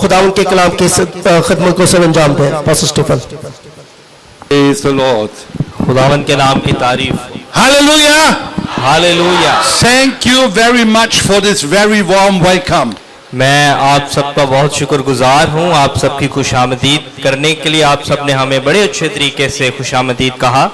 खुदावंद के कलाम की खिदमत को सब अंजाम दें। Pastor Stephen. Praise the Lord. खुदावंद के नाम की तारीफ। Hallelujah. Hallelujah. Thank you very much for this very warm welcome. मैं आप सबका बहुत शुक्रगुजार हूँ, आप सबकी खुशामदीद करने के लिए आप सबने हमें बड़े अच्छे तरीके से खुशामदीद कहा।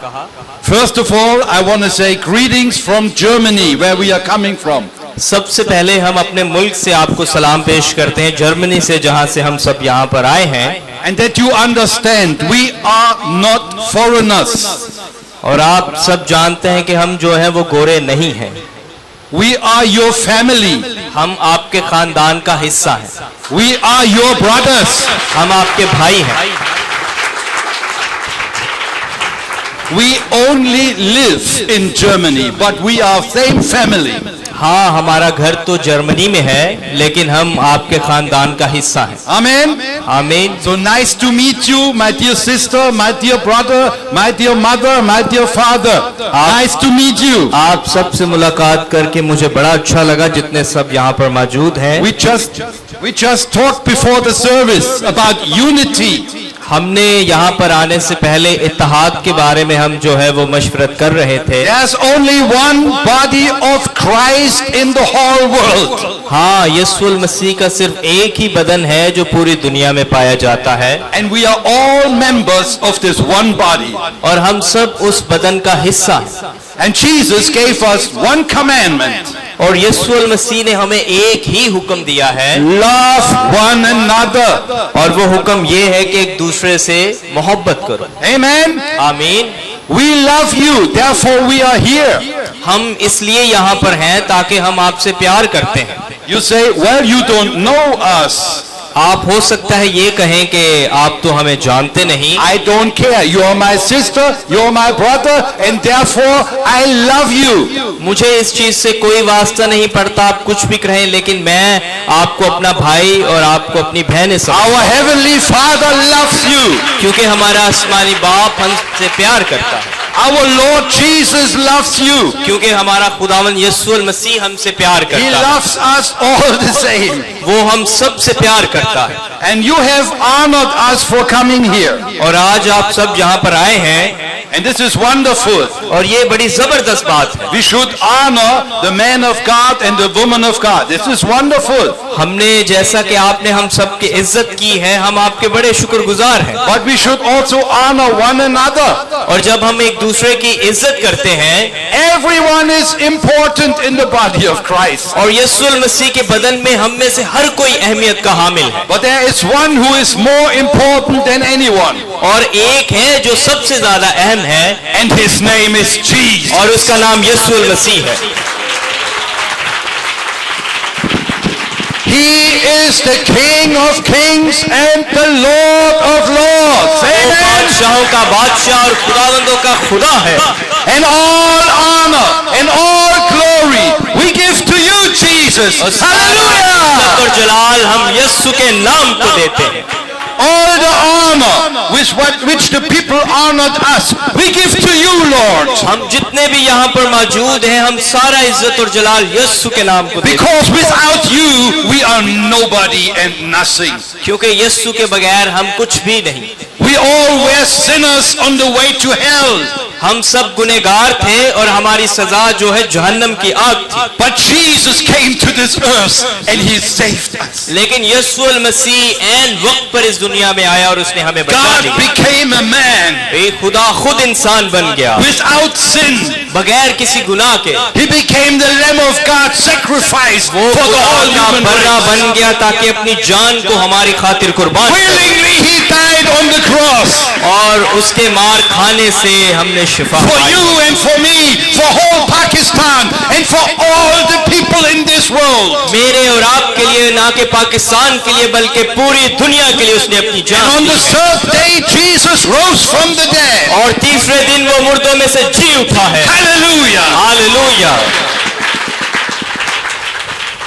First of all, I want to say greetings from Germany, where we are coming from. सबसे पहले हम अपने मुल्क से आपको सलाम पेश करते हैं, जर्मनी से, जहाँ से हम सब यहाँ पर आए हैं। And that you understand, we are not foreigners. और आप सब जानते हैं कि हम जो हैं वो गोरे नहीं हैं। We are your family. हम आपके खानदान का हिस्सा हैं। We are your brothers. हम आपके भाई हैं। We only live in Germany, but we are same family. हाँ, हमारा घर तो जर्मनी में है, लेकिन हम आपके खानदान का हिस्सा हैं। Amen. आमीन। So nice to meet you, my dear sister, my dear brother, my dear mother, my dear father. Nice to meet you. आप सबसे मुलाकात करके मुझे बड़ा अच्छा लगा, जितने सब यहाँ पर मौजूद हैं। We just talked before the service about unity. हमने यहाँ पर आने से पहले इत्तेहाद के बारे में हम जो है वो मशवरत कर रहे थे। There's only one body of Christ in the whole world. हाँ, यीशु मसीह का सिर्फ एक ही बदन है जो पूरी दुनिया में पाया जाता है। And we are all members of this one body. और हम सब उस बदन का हिस्सा हैं। And Jesus gave us one commandment. और यीशु मसीह ने हमें एक ही हुक्म दिया है, Love one another. और वो हुक्म ये है कि एक दूसरे से मोहब्बत करो। Amen. आमीन। We love you, therefore we are here. हम इसलिए यहाँ पर हैं ताकि हम आपसे प्यार करते हैं। You say, well, you don't know us. आप हो सकता है ये कहें कि आप तो हमें जानते नहीं। I don't care. You are my sister, you are my brother, and therefore I love you. मुझे इस चीज से कोई वास्ता नहीं पड़ता, आप कुछ भी कहें, लेकिन मैं आपको अपना भाई और आपको अपनी बहन समझता हूं। Our heavenly Father loves you. क्योंकि हमारा आसमानी बाप हमसे प्यार करता है। Our Lord Jesus loves you. क्योंकि हमारा खुदावंद यीशु मसीह हमसे प्यार He करता है। loves us all the same. वो हम सब से प्यार करता है। And you have honored us for coming here. और आज आप सब यहाँ पर आए हैं, And this is wonderful. और ये बड़ी जबरदस्त बात है। We should honor the man of God and the woman of God. This is wonderful. हमने जैसा कि आपने हम सब की इज्जत की है, हम आपके बड़े शुक्रगुजार हैं। But we should also honor one another. और जब हम एक दूसरे की इज्जत करते हैं, Everyone is important in the body of Christ. और यीशु मसीह के बदन में हम में से हर कोई अहमियत का हामिल है। But there is one who is more important than anyone. और एक है जो सबसे ज्यादा अहम है, And his name is Jesus. और उसका नाम यीशु मसीह है। He is the King of Kings and the Lord of Lords. वो Amen. बादशाहों का बादशाह और खुदावंदों का खुदा है। And all honor and all glory we give to you, Jesus. और Hallelujah. और जलाल हम यीशु के नाम को देते हैं। All the honor which the people honored us, we give to you, Lord. हम जितने भी यहाँ पर मौजूद हैं, हम सारा इज्जत और जलाल यीशु के नाम को देते हैं। Because without you, we are nobody and nothing. क्योंकि यीशु के बगैर हम कुछ भी नहीं। We all were sinners on the way to hell. हम सब गुनहगार थे और हमारी सजा जो है जहन्नम की आग थी। But Jesus came to this earth and he saved us. लेकिन यीशु मसीह ऐन वक्त पर इस दुनिया में आया और उसने हमें बचा God लिया। became a man खुदा खुद इंसान बन गया without sin. बगैर किसी गुनाह के। He became the Lamb of God, sacrificed वो for the whole खुदा human बर्रा race. बन गया ताकि अपनी जान को हमारी खातिर कुर्बान करे। Willingly he died on the cross. और उसके मार खाने से हमने शिफा For pi. you and for me, for whole Pakistan and for all the people in this world. मेरे और आपके लिए, ना कि पाकिस्तान के लिए बल्कि पूरी दुनिया के लिए उसने अपनी And जान on the. the third day Jesus rose from the dead. और तीसरे दिन वो मुर्दों में से जी उठा है। Hallelujah. Hallelujah.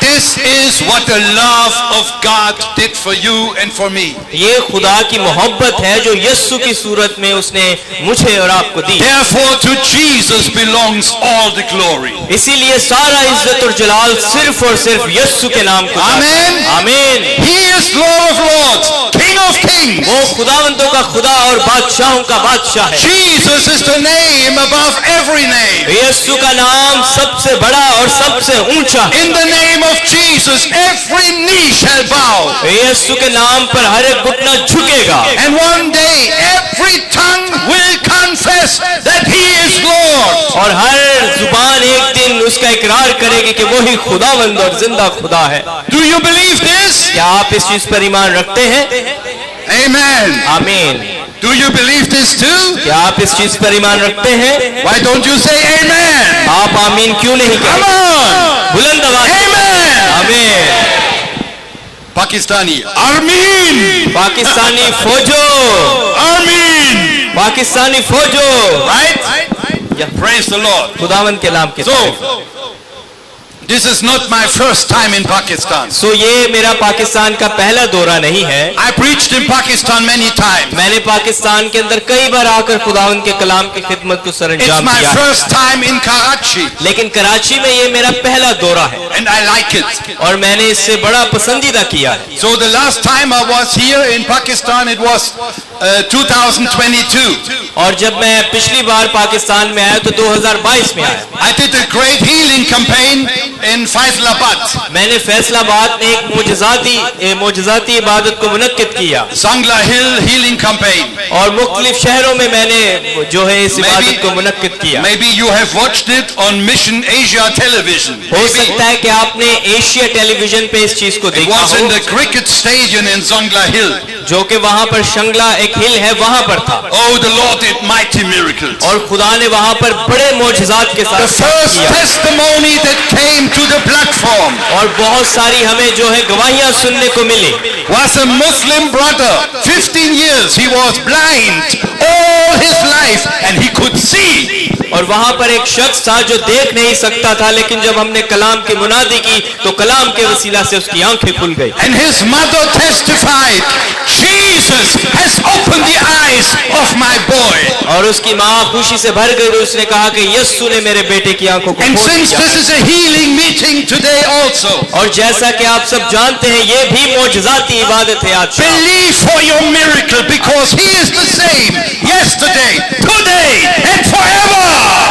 This this is what the love of God did for you and for me. ये खुदा की मोहब्बत है जो यीशु की सूरत में उसने मुझे और आपको दी। Therefore to Jesus belongs all the glory. इसीलिए सारा इज्जत और जलाल सिर्फ और सिर्फ यीशु के नाम को। Amen. आमीन। He is Lord of Lords, King of Kings. वो खुदावंतों का खुदा और बादशाहों का बादशाह है। Jesus is the name above every name. यीशु का नाम सबसे बड़ा और सबसे ऊंचा है। In the name of Jesus, every knee shall bow. यीशु के नाम पर हर एक घुटना झुकेगा। And one day every tongue will confess that He is Lord. और हर जुबान एक दिन उसका इकरार करेगी कि वो ही खुदावंद और जिंदा खुदा है। Do you believe this? क्या आप इस चीज पर ईमान रखते हैं? Amen. आमीन। Do you believe this too? क्या आप इस चीज पर ईमान रखते हैं? Why don't you say amen? आप आमीन क्यों नहीं Come कहते? on. बुलंद आवाज से। Amen. आमीन। Pakistani. Armin. Pakistani फौजो, Armin. Pakistani फौजो। Right? Praise the Lord. खुदावंद के नाम के साथ। So, this is not my first time in Pakistan. सो ये मेरा पाकिस्तान का पहला दौरा नहीं है। I preached in Pakistan many times. मैंने पाकिस्तान के अंदर कई बार आकर खुदावंद के कलाम की खिदमत को It's सरंजाम my किया है। first time in Karachi, लेकिन कराची में ये मेरा पहला दौरा है and I like it. और मैंने इससे बड़ा पसंदीदा किया है। So the last time I was here in Pakistan, it was 2022. और जब मैं पिछली बार पाकिस्तान में आया तो 2022 में आया। I did a great healing campaign in Faisalabad. मैंने फैसलाबाद में एक मोजज़ाती इबादत को मुनक्किद किया Zangla Hill healing campaign. और मुख्तलिफ शहरों में मैंने जो है इस इबादत को मुनक्किद किया। Maybe you have watched it on Mission Asia television. हो सकता है कि आपने एशिया टेलीविजन पे इस चीज को It देखा was in हो, the cricket stadium in Zangla Hill. जो कि वहां पर शंगला एक हिल है वहां पर था Oh, the Lord did mighty miracles. और खुदा ने वहां पर बड़े मोजज़ात के The साथ first किया testimony that came to the platform और बहुत सारी हमें जो है गवाहियां सुनने को मिली। was a Muslim brother. 15 years he was blind all his life and he could see. और वहां पर एक शख्स था जो देख नहीं सकता था, लेकिन जब हमने कलाम की मुनादी की तो कलाम के वसीला से उसकी आंखें खुल गई। And his mother testified, Jesus has opened the eyes of my boy. और उसकी माँ खुशी से भर गई और उसने कहा कि यीशु ने मेरे बेटे की आंखों को And खोल since दिया। this is a healing meeting today also, और जैसा कि आप सब जानते हैं ये भी मोजज़ाती इबादत है आज। believe for your miracle because he is the same yesterday, today and forever.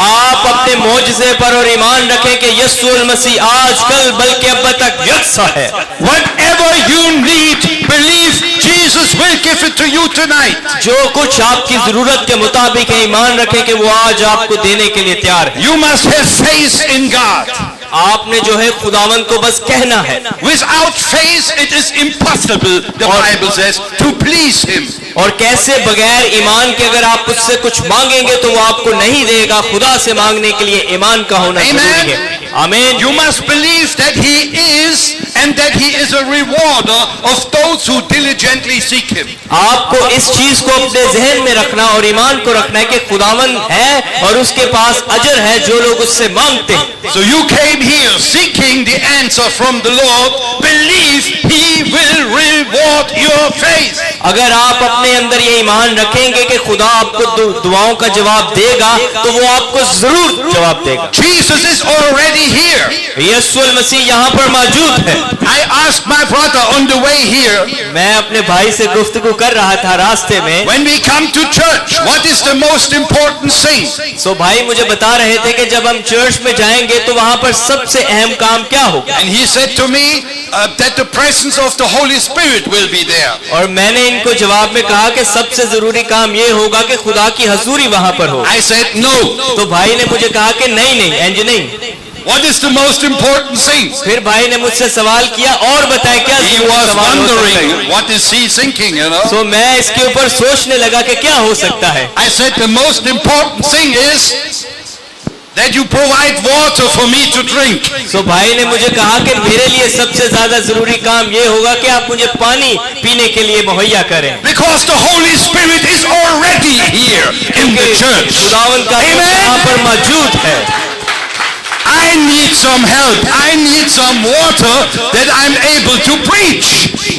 आप अपने मोजज़े पर और ईमान रखें कि यीशु मसीह आज कल बल्कि अब तक यकसा है। Whatever you need, believe Jesus will give it to you tonight. जो कुछ आपकी जरूरत के मुताबिक है ईमान रखें कि वो आज आपको देने के लिए तैयार है। You must have faith in God. आपने जो है खुदावंद को बस कहना है। Without faith, it is impossible, the Bible says, to please Him. और कैसे बगैर ईमान के अगर आप उससे कुछ मांगेंगे तो वो आपको नहीं देगा। खुदा से मांगने के लिए ईमान का होना जरूरी है। आमीन। You must believe that He is and that He is a rewarder of those who diligently seek Him. आपको इस चीज को अपने जहन में रखना और ईमान को रखना है कि खुदावंद है और उसके पास अजर है जो लोग उससे मांगते हैं। So you came here seeking the answer from the Lord. Believe He will reward your faith. अगर आप अपने अंदर ये ईमान रखेंगे कि खुदा आपको दुआओं का जवाब देगा तो वो आपको जरूर जवाब देगा। Jesus is already here. यीशु मसीह यहाँ पर मौजूद है। I asked my brother on the way here, मैं अपने भाई से गुफ्तगू कर रहा था रास्ते में। when we come to church, what is the most important thing? सो भाई मुझे बता रहे थे कि जब हम चर्च में जाएंगे तो वहाँ पर सबसे अहम काम क्या होगा। And he said to me that the presence of the Holy Spirit will be there. और मैंने इनको जवाब में कहा कि सबसे जरूरी काम ये होगा कि खुदा की हजूरी वहाँ पर हो। I said no. तो भाई ने मुझे कहा कि नहीं इंज नहीं। What is the most important thing? फिर भाई ने मुझसे सवाल किया और बताए क्या He जरूरी was सवाल हो सकता है? wondering, what is he thinking, you know? तो मैं इसके ऊपर सोचने लगा कि क्या हो सकता है। I said the most important thing is that you provide water for me to drink. तो भाई ने मुझे कहा कि मेरे लिए सबसे ज्यादा जरूरी काम ये होगा कि आप मुझे पानी पीने के लिए मुहैया करें। Because the Holy Spirit is already here in the church. खुदावंद का Amen. यहाँ पर मौजूद है। I need some help. I need some water that I'm able to preach.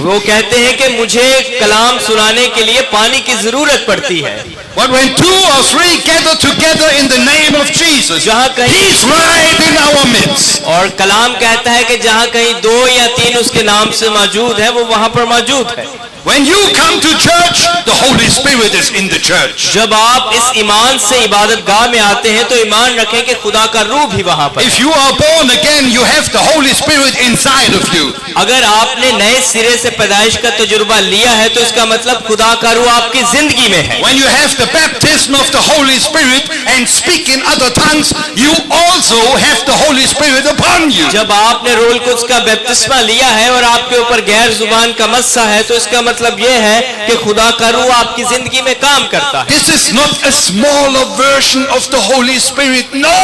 वो कहते हैं कि मुझे कलाम सुनाने के लिए पानी की जरूरत पड़ती है। But when 2 or 3 gather together in the name of Jesus, जहाँ कहीं He's right in our midst. और कलाम कहता है कि जहाँ कहीं 2 या 3 उसके नाम से मौजूद है, वो वहाँ पर मौजूद है। When you come to church, the Holy Spirit is in the church. जब आप इस ईमान से इबादत गाह में आते हैं तो ईमान रखें कि खुदा का रूह भी वहाँ पर। If you are born again, you have the Holy Spirit inside of you. अगर आपने नए सिरे से पैदाइश का तजुर्बा लिया है तो इसका मतलब खुदा का रूह आपकी जिंदगी में है। When you have the baptism of the Holy Spirit and speak in other tongues, you also have the Holy Spirit upon you. जब आपने रोल कुछ का बपतिस्मा लिया है और आपके ऊपर गैर जुबान का मस्सा है तो इसका मतलब यह है कि खुदा का रूह आपकी जिंदगी में काम करता है। This is not a smaller version of the Holy Spirit. No.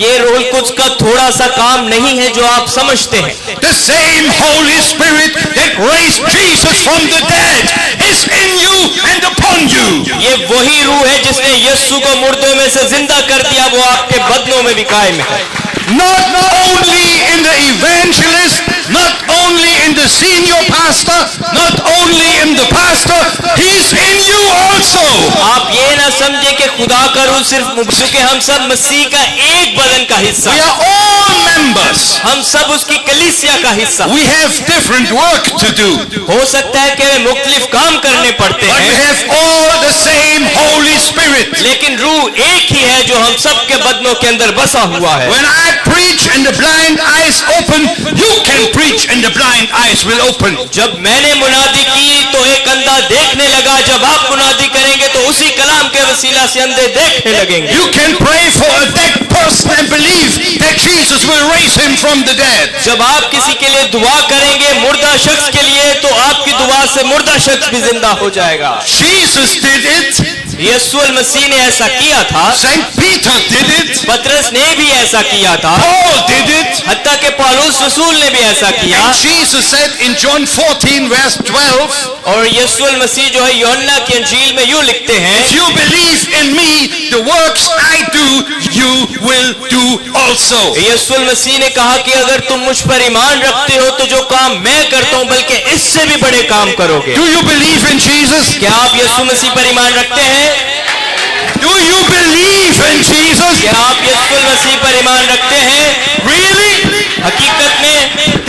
ये रोल कुछ का थोड़ा सा काम नहीं है जो आप समझते हैं। The same Holy Spirit that raised Jesus from the dead is in you and upon you. ये वही रूह है जिसने यीशु को मुर्दों में से जिंदा कर दिया, वो आपके बदनों में भी कायम है। Not only in the evangelist, not only in the senior pastor, not only in the pastor, He's in you also. आप ये ना समझे कि खुदा का रूह सिर्फ क्योंकि हम सब मसीह का एक बदन का हिस्सा We हैं। are all members. हम सब उसकी कलीसिया का हिस्सा हैं। We have different work to do, हो सकता है कि हमें मुख्तलिफ काम करने पड़ते but we हैं, have all the same Holy Spirit. लेकिन रूह एक ही है जो हम सब के बदनों के अंदर बसा हुआ है। When I preach and the blind eyes open, you can preach and the blind eyes will open. जब मैंने मुनादी की तो एक अंधा देखने लगा, जब आप मुनादी करेंगे तो उसी कलाम के वसीला से अंधे देखने लगेंगे। You can pray for a dead person and believe that Jesus will raise him from the dead. जब आप किसी के लिए दुआ करेंगे मुर्दा शख्स के लिए तो आपकी दुआ से मुर्दा शख्स भी जिंदा हो जाएगा। Jesus did it. यीशु मसीह ने ऐसा किया था, Saint Peter did it. पतरस ने भी ऐसा किया था, Paul did it. हत्ता के पौलुस रसूल ने भी ऐसा किया। And Jesus said in John 14 verse 12, और यीशु मसीह जो है यूहन्ना की अंजील में यूं लिखते हैं, if you believe in me, the works I do, you will do also. यीशु मसीह ने कहा कि अगर तुम मुझ पर ईमान रखते हो तो जो काम मैं करता हूं बल्कि इससे भी बड़े काम करोगे। Do you believe in Jesus? क्या आप यीशु मसीह पर ईमान रखते हैं? Do you believe in Jesus? क्या आप यीशु मसीह पर ईमान रखते हैं? Really? हकीकत में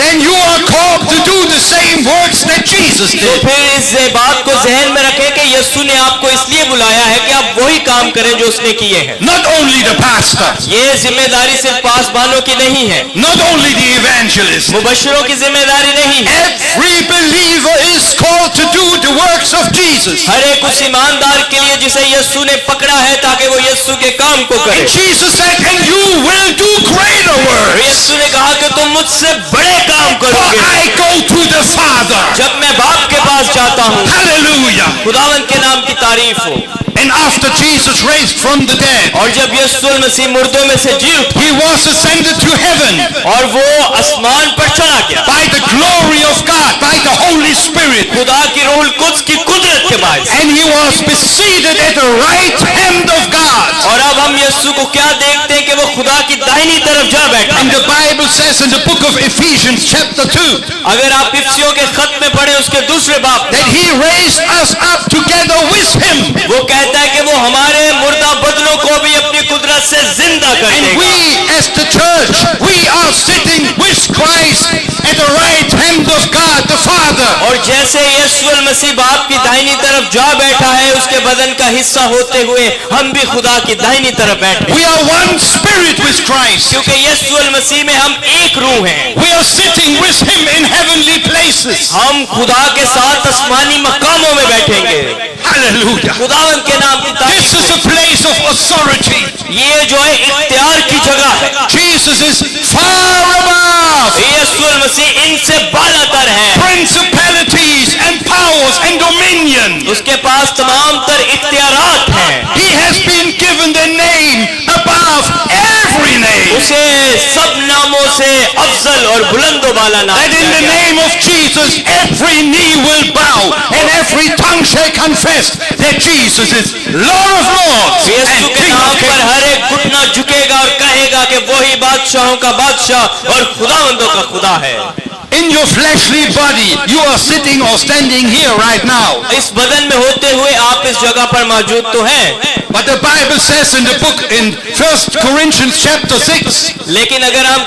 Then you are called to do the same works that Jesus तो did. फिर इस बात को जहन में रखें कि यीशु ने आपको इसलिए बुलाया है कि आप वही काम करें जो उसने किए हैं। Not only the pastor, ये जिम्मेदारी सिर्फ पासबानों की नहीं है, not only the evangelist. मुबश्शिरों की जिम्मेदारी नहीं है। Every believer is called to do the works of Jesus. हर एक उस ईमानदार के लिए जिसे यीशु ने पकड़ा है ताकि वो यीशु के काम को करे। And Jesus said, and you will do greater works. यीशु ने कहा कि तुम मुझसे बड़े काम For करोगे I go to the Father. जब मैं बाप के पास जाता हूँ। Hallelujah. खुदावंद के नाम की तारीफ हो। And after Jesus raised from the dead, और जब यीशु मसीह मुर्दों में से जी उठा he was ascended to heaven और वो आसमान पर चला गया by the glory of God, by the Holy Spirit. खुदा की रूह कुद्स की कुदरत के बाद, And he was seated at the right hand of God. और अब हम यीशु को क्या देखते हैं कि वो खुदा की दाहिनी तरफ जा बैठा And है। the Bible says in the book of Ephesians chapter 2 अगर आप इफिसियों के खत में पढ़े उसके दूसरे बाब में, that he raised us up together with him. वो कहता है कि वो हमारे मुर्दा बदनों को भी अपनी कुदरत से जिंदा कर And देगा। we as the church, we are sitting with Christ at the right hand of God the Father. और जैसे यीशु मसीह बाप की दाहिनी तरफ जा बैठा है, उसके बदन का हिस्सा होते हुए हम भी खुदा की दाहिनी तरफ बैठे, We are one spirit with Christ. क्योंकि यीशु मसीह में हम एक रूह हैं। We are sitting with him in heavenly places. हम खुदा के साथ आसमानी मकामों में बैठेंगे। Hallelujah. खुदावंद के नाम की तारीफ This is हो। a place of authority. ये जो है इख्तियार की जगह है। Jesus is far above यीशु मसीह इनसे बालातर है, principalities and powers and dominion. उसके पास तमाम तर इख्तियारात हैं। He has been given the name above every name. उसे सब नामों से अफजल और बुलंदो बाला नाम That in दिया the गया। name of Jesus, every knee will bow and every tongue shall confess that Jesus is Lord of Lords Yeshu and के King नाम of पर Kings. हर एक घुटना झुकेगा और कहेगा कि वही बादशाहों का बादशाह और खुदावंदों का खुदा है। In your fleshly body, you are sitting or standing here right now. इस बदन में होते हुए आप इस जगह पर मौजूद तो हैं, But the Bible says in the book in 1 Corinthians chapter 6, लेकिन अगर हम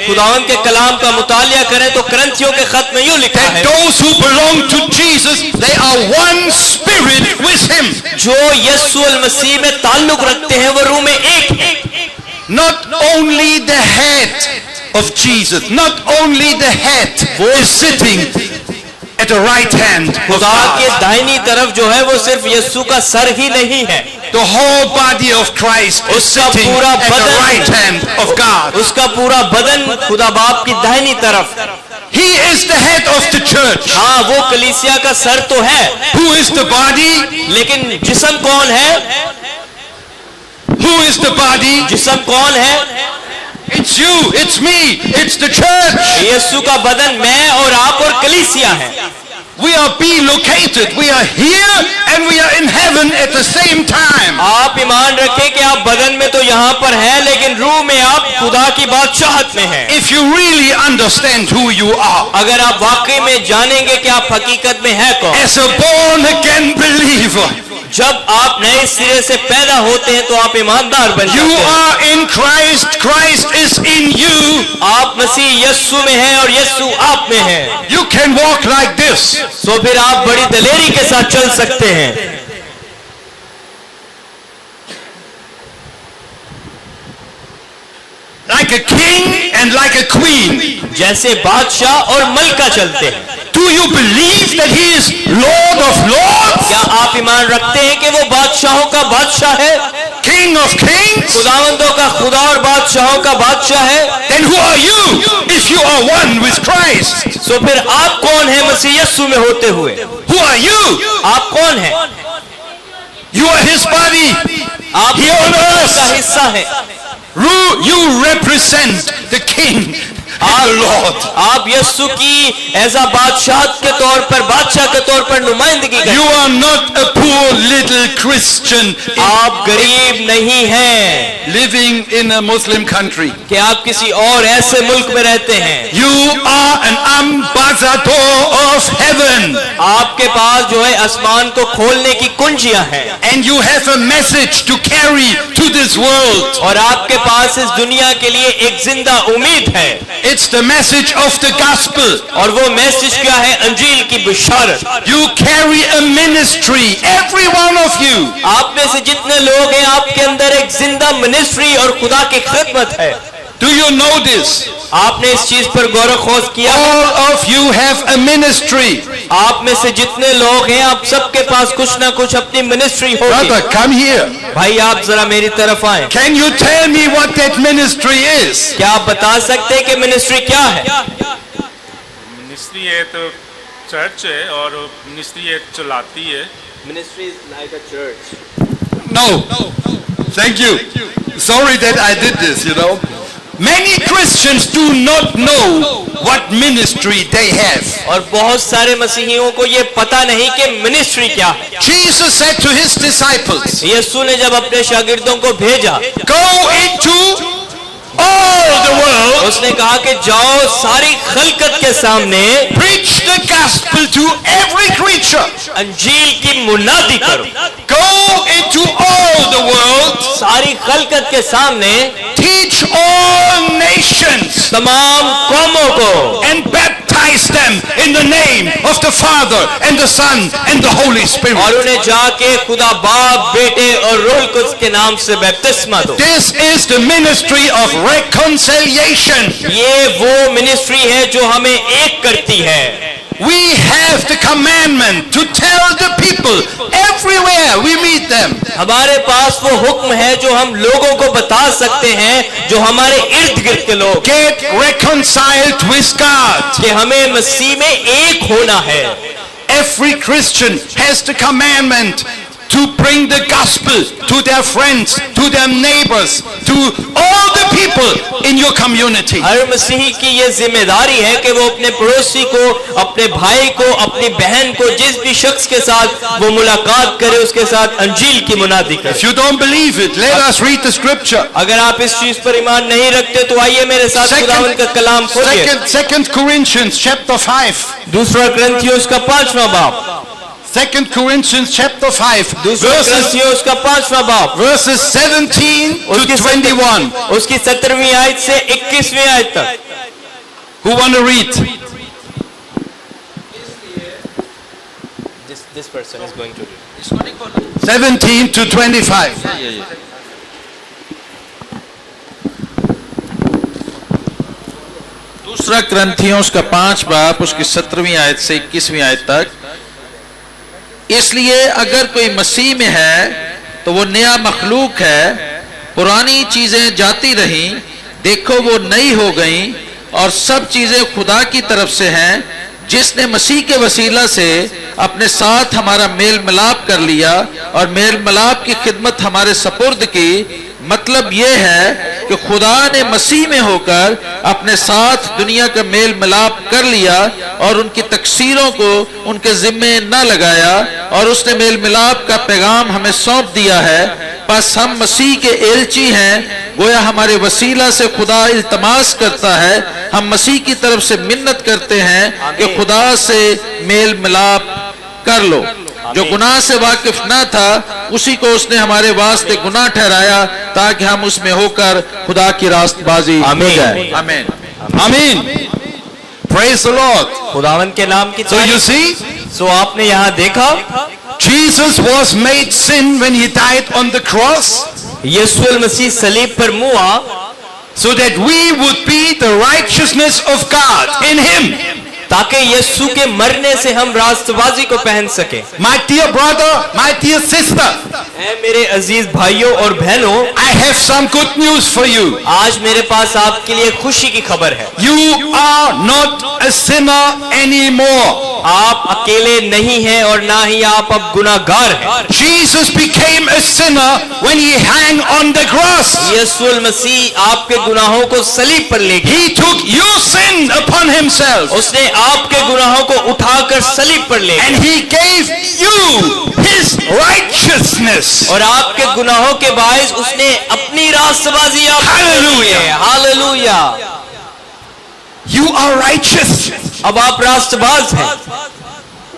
खुदावंद के कलाम का मुतालिया करें तो करंथियों के खत में यूं लिखा that है, those who belong to Jesus, they are one spirit with him. जो यीशु मसीह में ताल्लुक रखते हैं वो रूह में एक है। Not only the head of Jesus, not only the head is sitting at the right hand of खुदा के God. दाहिनी तरफ जो है वो सिर्फ यीशु का सर ही नहीं है, The whole body of Christ is उसका sitting पूरा at the बदन, right hand of God. उसका पूरा बदन खुदा बाप की दाहिनी तरफ। He is the head of the church. हाँ, वो कलीसिया का सर तो है, Who is the body? लेकिन जिस्म कौन है? Who is the body? जिस्म कौन है? It's you, it's me, it's the church. यीशु का बदन मैं और आप और कलीसिया है। We are located. We are here and we are in heaven at the same time. आप ईमान रखें कि आप बदन में तो यहाँ पर हैं, लेकिन रूह में आप खुदा की बादशाहत में हैं। If you really understand who you are, अगर आप वाकई में जानेंगे कि आप हकीकत में हैं कौन। as a born again believer, जब आप नए सिरे से पैदा होते हैं तो आप ईमानदार बन you जाते हैं। are in Christ. Christ is in you. आप मसीह यीशु में हैं और यीशु आप में है, You can walk like this. तो फिर आप बड़ी दलेरी के साथ चल सकते हैं। Like a king and like a queen. जैसे बादशाह और मलका चलते हैं। Do you believe that he is Lord of Lords? क्या आप ईमान रखते हैं कि वो बादशाहों का बादशाह है, King of Kings? खुदावंदों का खुदा और बादशाहों का बादशाह है? Then who are you if you are one with Christ? तो फिर आप कौन है मसीह यीशु में होते हुए? Who are you? आप कौन है? You are his body. आप Here on earth. का हिस्सा है। You represent the King and the Lord. आप यीशु की ऐसा बादशाह के तौर पर, बादशाह के तौर पर नुमाइंदगी करते You हैं। are not a poor little Christian आप गरीब नहीं हैं living in a Muslim country. कि आप किसी और ऐसे मुल्क में रहते हैं। You are an ambassador of heaven. आपके पास जो है आसमान को खोलने की कुंजियां हैं, And you have a message to carry to this world. और आपके पास इस दुनिया के लिए एक जिंदा उम्मीद है। It's the message of the gospel. और वो मैसेज क्या है? अंजील की बिशारत। You carry a ministry, every one of you. आप में से जितने लोग हैं, आपके अंदर एक जिंदा मिनिस्ट्री और खुदा की खिदमत है। Do you know this? आपने इस चीज पर गौर खोज किया? All of you have a ministry. आप में से जितने लोग हैं, आप सबके पास कुछ ना कुछ अपनी मिनिस्ट्री होगी। Brother, come here. भाई, आप जरा मेरी तरफ आए। Can you tell me what that ministry is? क्या आप बता सकते हैं कि मिनिस्ट्री क्या है? मिनिस्ट्री है तो चर्च है, और मिनिस्ट्री है चलाती है। Ministry is like a church. No. Thank you. Sorry that I did this, you know. Many Christians do not know what ministry they have. और बहुत सारे मसीहियों को ये पता नहीं कि मिनिस्ट्री क्या है। Jesus said to his disciples, यीशु ने जब अपने शागिर्दों को भेजा, go into all the world, उसने कहा कि जाओ सारी खलकत के सामने preach the gospel to every creature. अंजील की मुनादी करो। Go into all the world, सारी खलकत के सामने teach all nations, तमाम कौमों को, and baptize them in the name of the Father and the Son and the Holy और Spirit. उन्हें जाके खुदा बाप, बेटे और रूह कुद्स के नाम से बपतिस्मा दो। This is the ministry of reconciliation. ये वो मिनिस्ट्री है जो हमें एक करती है। We have the commandment to tell the people everywhere we meet them. हमारे पास वो हुक्म है जो हम लोगों को बता सकते हैं, जो हमारे इर्द गिर्द के लोग, Get reconciled with God. कि हमें मसीह में एक होना है। Every Christian has the commandment to bring the gospel to their friends, to their neighbors, to all the people in your community. हर मसीही की ये जिम्मेदारी है कि वो अपने पड़ोसी को, अपने भाई को, अपनी बहन को, जिस भी शख्स के साथ वो मुलाकात करे उसके साथ अंजील की मुनादी करे। If you don't believe it, let us read the scripture. अगर आप इस चीज पर ईमान नहीं रखते तो आइए मेरे साथ खुदावंद का कलाम खोलिए। Second Corinthians chapter 5. दूसरा कुरिन्थियों का 5वां बाब। 2 Corinthians chapter 5 दूसरा कुरिन्थियों का 5वां बाब, verses 17 to 21. उसकी 17वीं आयत से 21वीं आयत तक। Who want to read? This person is going to read. 17 to 25. दूसरा ग्रंथियों का 5 बाब उसकी 17वीं आयत से 21वीं आयत तक। इसलिए अगर कोई मसीह में है तो वो नया मखलूक है, पुरानी चीजें जाती रहीं, देखो वो नई हो गईं, और सब चीजें खुदा की तरफ से हैं, जिसने मसीह के वसीला से अपने साथ हमारा मेल मिलाप कर लिया और मेल मिलाप की खिदमत हमारे सपुर्द की। मतलब यह है कि खुदा ने मसीह में होकर अपने साथ दुनिया का मेल मिलाप कर लिया और उनकी तकसीरों को उनके जिम्मे न लगाया, और उसने मेल मिलाप का पैगाम हमें सौंप दिया है। बस हम मसीह के एलची हैं, गोया हमारे वसीला से खुदा इल्तमास करता है, हम मसीह की तरफ से मिन्नत करते हैं कि खुदा से मेल मिलाप कर लो। जो गुनाह से वाकिफ न था उसी को उसने हमारे वास्ते गुनाह ठहराया, ताकि हम उसमें होकर खुदा की रास्तबाजी हो जाए। आमीन, Amen. Praise the Lord. खुदावंद के नाम की So you see, सो आपने यहाँ देखा Jesus was made sin when he died on the cross, यीशु मसीह सलीब पर मुआ so that we would be the righteousness of God in him. ताकि यीशु के मरने से हम रास्तबाजी को पहन सके। My dear brother, my dear sister, ऐ मेरे अजीज भाइयों और बहनों, I have some good news for you. आज मेरे पास आपके लिए खुशी की खबर है। You are not a sinner anymore. आप अकेले नहीं हैं और ना ही आप अब गुनाहगार हैं। Jesus became a sinner when he hung on the cross. यीशु मसीह आपके गुनाहों को सलीब पर ले गए। He took your sin upon himself. उसने आपके गुनाहों को उठाकर सलीब पर ले And गए he gave you his righteousness. और आपके गुनाहों के बायस उसने अपनी रास्तबाजी आपको दी है। हालेलुया। You are righteous. अब आप रास्तबाज हैं।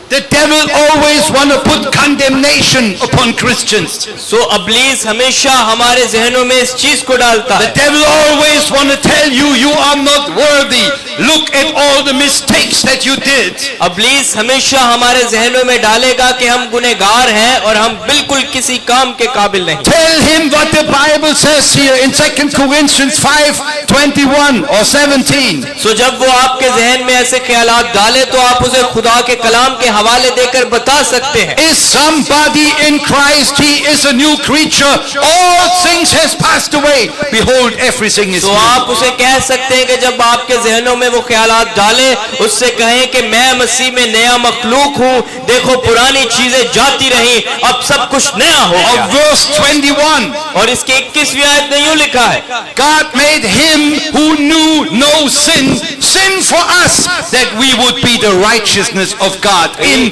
The devil always want to put condemnation upon Christians. सो अब्लीस हमेशा हमारे जहनों में इस चीज को डालता The है। devil always want to tell you you are not worthy. Look at all the mistakes that you did. अब्लीस हमेशा हमारे जहनों में डालेगा कि हम गुनहगार हैं और हम बिल्कुल किसी काम के काबिल नहीं। Tell him what the Bible says here in 2 Corinthians 5:21 or 17. सो जब वो आपके जहन में ऐसे ख्यालात डाले तो आप उसे खुदा के कलाम के हवाले देकर बता सकते हैं। Is somebody in Christ? He is a new creature. All things has passed away. Behold, everything is तो new. आप उसे कह सकते हैं कि जब आपके जहनों में वो ख्यालात डाले, उससे कहें कि मैं मसीह में नया मखलूक हूँ, देखो पुरानी चीजें जाती रही, अब सब कुछ नया हो Of गया। verse 21. और इसके 21वीं आयत में यूं लिखा है, God made him who knew no sin, sin for us, that we would be the righteousness of God in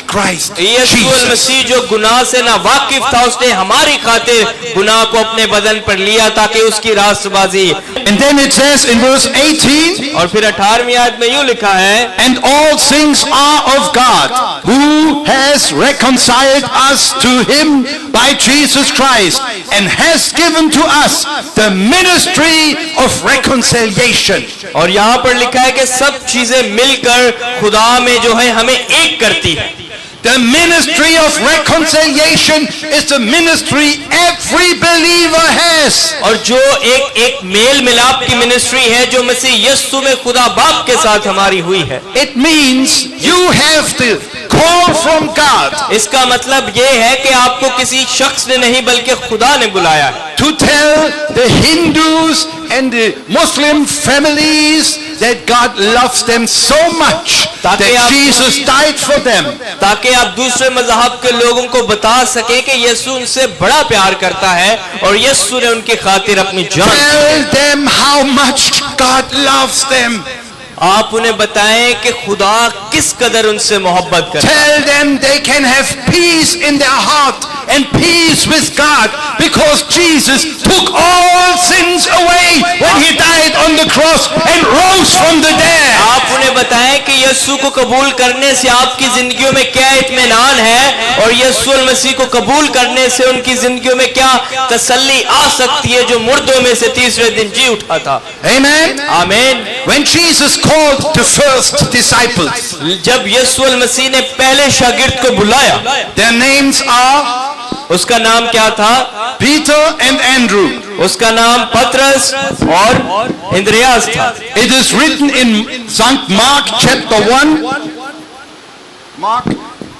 Christ Yeshu Jesus. मसीह जो गुनाह से ना वाकिफ था, उसने हमारी खातिर गुनाह को अपने बदन पर लिया ताकि उसकी रास्तबाजी। And then it says in verse 18, और फिर 18वीं आयत में यूं लिखा है, and all things are of God, who has reconciled us to him by Jesus Christ, and has given to us the ministry of reconciliation. और यहाँ पर लिखा है कि सब चीजें मिलकर खुदा में जो है हमें एक करती है। The ministry of reconciliation is the ministry every believer has. और जो एक मेल मिलाप की मिनिस्ट्री है जो मसीह यीशु में खुदा बाप के साथ हमारी हुई है। It means you have to call from God इसका मतलब ये है कि आपको किसी शख्स ने नहीं बल्कि खुदा ने बुलाया है to tell the Hindus and the Muslim families that God loves them so much that Jesus died for them. ताकि आप दूसरे मजहब के लोगों को बता सके कि यीशु उनसे बड़ा प्यार करता है और यीशु ने उनकी खातिर अपनी जान दी। Tell them how much God loves them. आप उन्हें बताएं कि खुदा किस कदर उनसे मोहब्बत करता है। Tell them they can have peace in their heart and peace with God because Jesus took all sins away when he died on the cross and rose from the dead. आप उन्हें बताएं कि यीशु को कबूल करने से आपकी जिंदगियों में क्या इत्मीनान है और यीशु मसीह को कबूल करने से उनकी जिंदगियों में क्या तसल्ली आ सकती है जो मुर्दों में से तीसरे दिन जी उठा था। Amen. आमीन। When Jesus called the first disciples, जब यीशु मसीह ने पहले शागिर्द को बुलाया, their names are उसका नाम क्या था? Peter and Andrew. उसका नाम पतरस और इंद्रियास था। It is written in St. Mark chapter 1.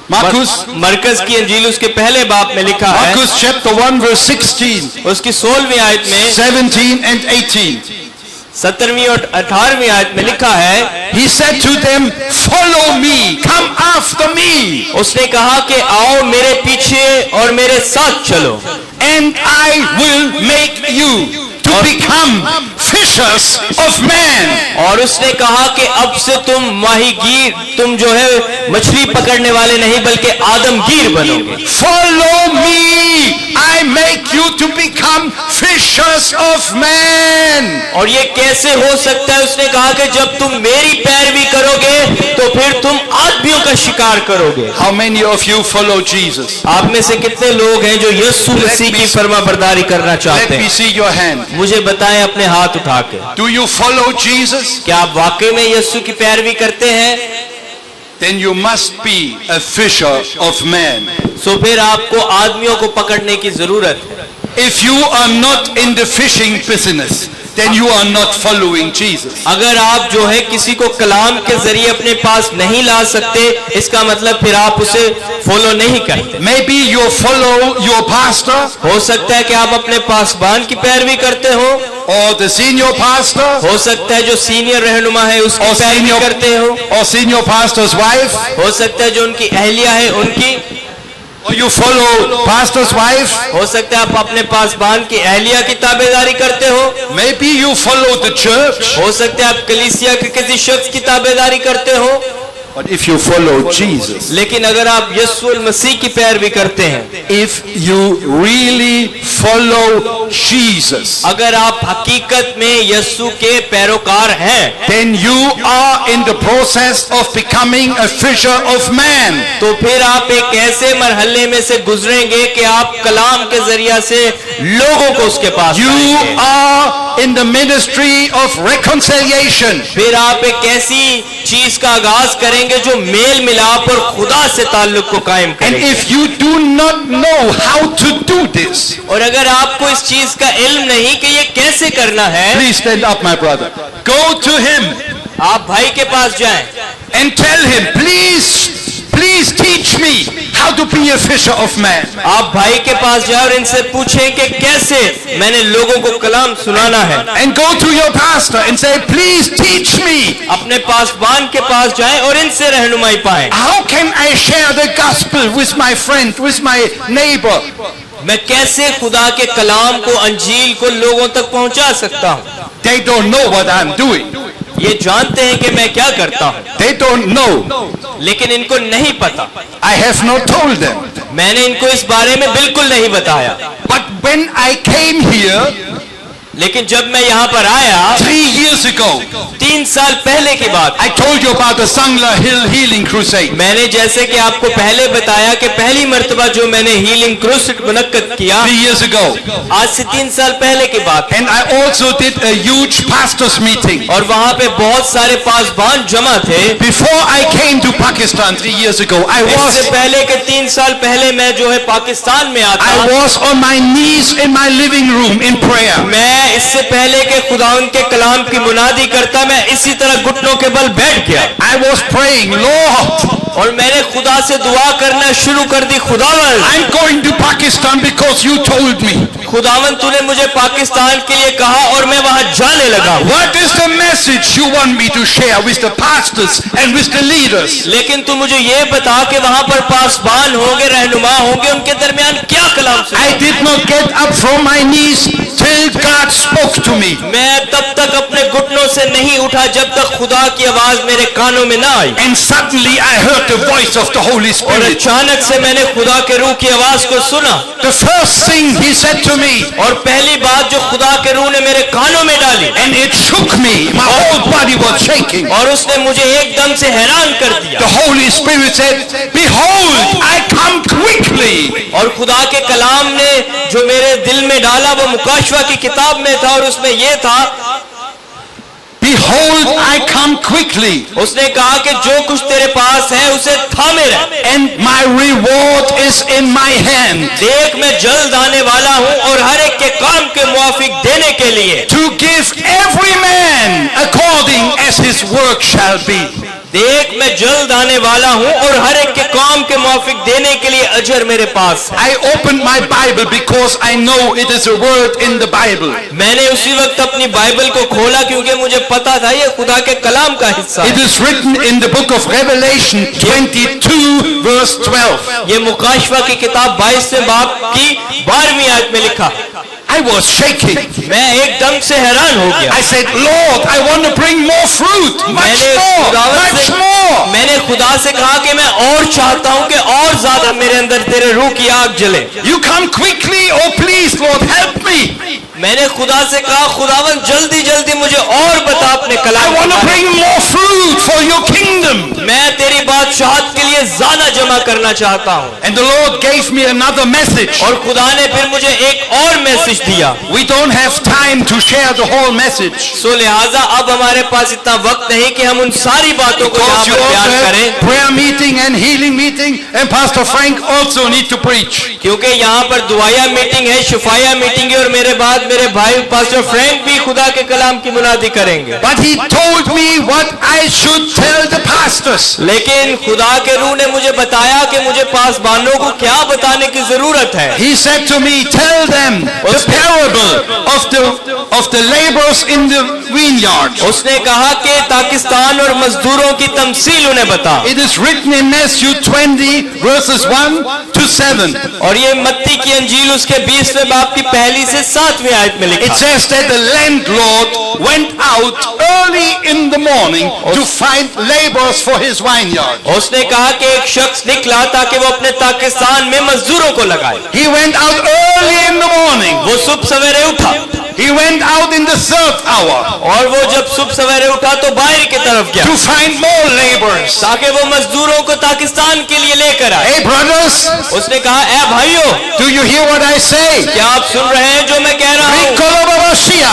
Marcus मरकज की इंजील उसके पहले बाप में लिखा है, Marcus chapter 1 verse 16, उसकी 16वीं आयत में 17 and 18. 17वीं और 18वीं आयत में लिखा है, He said to them, follow me, come after me, उसने कहा कि आओ मेरे पीछे और मेरे साथ चलो, and I will make you to become fishers of men. और उसने कहा कि अब से तुम जो है मछली पकड़ने वाले नहीं बल्कि आदमगीर बनोगे। Follow me, I make you to become fishers of men. और ये कैसे हो सकता है? उसने कहा कि जब तुम मेरी पैरवी करोगे तो फिर तुम आदमियों का शिकार करोगे। How many of you follow Jesus? आप में से कितने लोग हैं जो यीशु मसीह की फरमाबरदारी करना Let चाहते me हैं? see your hand. मुझे बताएं अपने हाथ उठा के, Do you follow Jesus? क्या आप वाकई में यीशु की पैरवी करते हैं? Then you must be a fisher of men. तो फिर आपको आदमियों को पकड़ने की जरूरत है। If you are not in the fishing business, then you are not following Jesus. अगर आप जो है किसी को कलाम के जरिए अपने पास नहीं ला सकते, इसका मतलब फिर आप उसे फॉलो नहीं करते। Maybe you follow your pastor हो सकता है कि आप अपने पासबान की पैरवी करते हो, or the senior pastor हो सकता है जो सीनियर रहनुमा है उसकी or पैरवी करते हो, or senior pastor's wife, हो सकता है जो उनकी अहलिया है उनकी, or you follow pastor's wife. हो सकता है आप अपने पासबान की अहलिया की ताबेदारी करते हो, Maybe you follow the church. हो सकता है आप कलीसिया के किसी शख्स की ताबेदारी करते हो। But if you follow Jesus, लेकिन अगर आप यीशु मसीह की पैरवी करते हैं, if you really follow Jesus, अगर आप हकीकत में यीशु के पैरोकार हैं, then you are in the process of becoming a fisher of men. तो फिर आप एक ऐसे मरहले में से गुजरेंगे कि आप कलाम के जरिया से लोगों को उसके पास You लाएंगे। are in the ministry of reconciliation. फिर आप एक ऐसी चीज का आगाज करेंगे जो मेल मिलाप और खुदा से ताल्लुक को कायम And करेंगे। if you do not know how to do this, और अगर आपको इस चीज का इल्म नहीं कि ये कैसे करना है, please stand up, my brother. Go to him आप भाई के पास जाएं and tell him, please teach me how to be a fisher of men. आप भाई के पास जाएं और इनसे पूछें कि कैसे मैंने लोगों को कलाम सुनाना है। And go to your pastor and say, please teach me. अपने पासबान के पास जाएं और इनसे रहनुमाई पाएं। How can I share the gospel with my friend, with my neighbor? मैं कैसे खुदा के कलाम को, अंजील को लोगों तक पहुंचा सकता हूं? They don't know what I'm doing. ये जानते हैं कि मैं क्या करता हूं, They don't know. लेकिन इनको नहीं पता। I have not told them. मैंने इनको इस बारे में बिल्कुल नहीं बताया। But when I came here लेकिन जब मैं यहाँ पर आया 3 years ago, 3 साल पहले की बात, I told you about the Sangla Hill Healing Crusade. मैंने जैसे कि आपको पहले बताया कि पहली मर्तबा जो मैंने हीलिंग क्रूसेड मुनक्कद किया 3 years ago. आज से 3 साल पहले की बात है। And I also did a huge pastors meeting. और वहाँ पे बहुत सारे पासबान जमा थे। Before I came to Pakistan 3 years ago, इससे पहले के 3 साल पहले मैं जो है पाकिस्तान में आता, I was on my knees in my living room in prayer. मैं मैं इससे पहले कि खुदावंद के कलाम की मुनादी करता, मैं इसी तरह घुटनों के बल बैठ गया। I was praying, Lord, और मैंने खुदा से दुआ करना शुरू कर दी, खुदावंद I'm going to Pakistan because you told me. खुदावंद तूने मुझे पाकिस्तान के लिए कहा और मैं वहां जाने लगा। What is the message you want me to share with the pastors and with the leaders? लेकिन तू मुझे ये बता कि वहां पर पासबान होंगे, रहनुमा होंगे, उनके दरमियान क्या कलाम सुना? I did not get up from my knees till God spoke to me. मैं तब तक अपने घुटनों से नहीं उठा जब तक खुदा की आवाज मेरे कानों में ना आई। And suddenly I heard the voice of the Holy और Spirit. अचानक से मैंने खुदा के रूह की आवाज को सुना। The first thing he said to me, और पहली बात जो खुदा के रूह ने मेरे कानों में डाली, and it shook me, my whole body was shaking. और उसने मुझे एकदम से हैरान कर दिया। The Holy Spirit said, behold, I come quickly. और खुदा के कलाम ने जो मेरे दिल में डाला वो मुकाशवा की किताब में था, और उसमें ये था, Behold, I come quickly. उसने कहा कि जो कुछ तेरे पास है उसे थामे रह, And my reward is in my hand. देख मैं जल्द आने वाला हूँ और हर एक के काम के मुआफिक देने के लिए, To give every man according as his work shall be. देख मैं जल्द आने वाला हूँ और हर एक के काम के मुआफिक देने के लिए अजर मेरे पास है। I opened my Bible because I know it is a word in the Bible. मैंने उसी वक्त अपनी बाइबल को खोला क्योंकि मुझे पता था ये खुदा के कलाम का हिस्सा It है। is written in the book of Revelation 22 verse 12. ये मुकाशवा की किताब 22वें बाब की 12वीं आयत में लिखा। I was shaking. मैं एकदम से हैरान हो गया। I said, Lord, I want to bring more fruit. Much more. मैंने खुदा से कहा कि मैं और चाहता हूँ कि और ज्यादा मेरे अंदर तेरे रूह की आग जले। You come quickly. Oh, please, Lord, help me. मैंने खुदा से कहा, खुदावन जल्दी जल्दी मुझे और बता अपने I कलाम want to के बारे bring more fruit for your kingdom. में। मैं तेरी बादशाहत के लिए ज्यादा जमा करना चाहता हूँ। And the Lord gave me another message. और खुदा ने फिर मुझे एक और मैसेज दिया। We don't have time to share the whole message. सो लिहाजा अब हमारे पास इतना वक्त नहीं कि हम उन सारी बातों को यहाँ Because you पर also बयान have करें, prayer meeting and healing meeting, and Pastor Frank also need to preach. क्योंकि यहाँ पर दुआया मीटिंग है, शिफाया मीटिंग है, और मेरे बाद मेरे भाई पास्टर फ्रैंक भी खुदा के कलाम की मुनादी करेंगे। But he told me what I should tell the pastors. लेकिन खुदा के रूह ने मुझे बताया कि मुझे पासबानों को क्या बताने की जरूरत है। He said to me, tell them the parable of the laborers in the vineyard. उसने कहा कि पाकिस्तान और मजदूरों की तमसील उन्हें बता। It is written in Matthew 20 verses 1 to 7. और ये मत्ती की अंजील उसके 20वें बाब की पहली से 7वीं आयत में It लिखा। says that the landlord went out early in the morning to find laborers for his vineyard. उसने कहा कि एक शख्स निकला ताकि वो अपने पाकिस्तान में मजदूरों को लगाए। He went out early in the morning. वो सुबह सवेरे उठा, He went out in the 3rd hour और वो जब सुबह सवेरे उठा तो बाहर की तरफ गया to find more laborers. ताकि वो मजदूरों को पाकिस्तान के लिए लेकर आए। Hey brothers, उसने कहा, ए भाइयों, do you hear what I say? क्या आप सुन रहे हैं जो मैं कह रहा हूँ?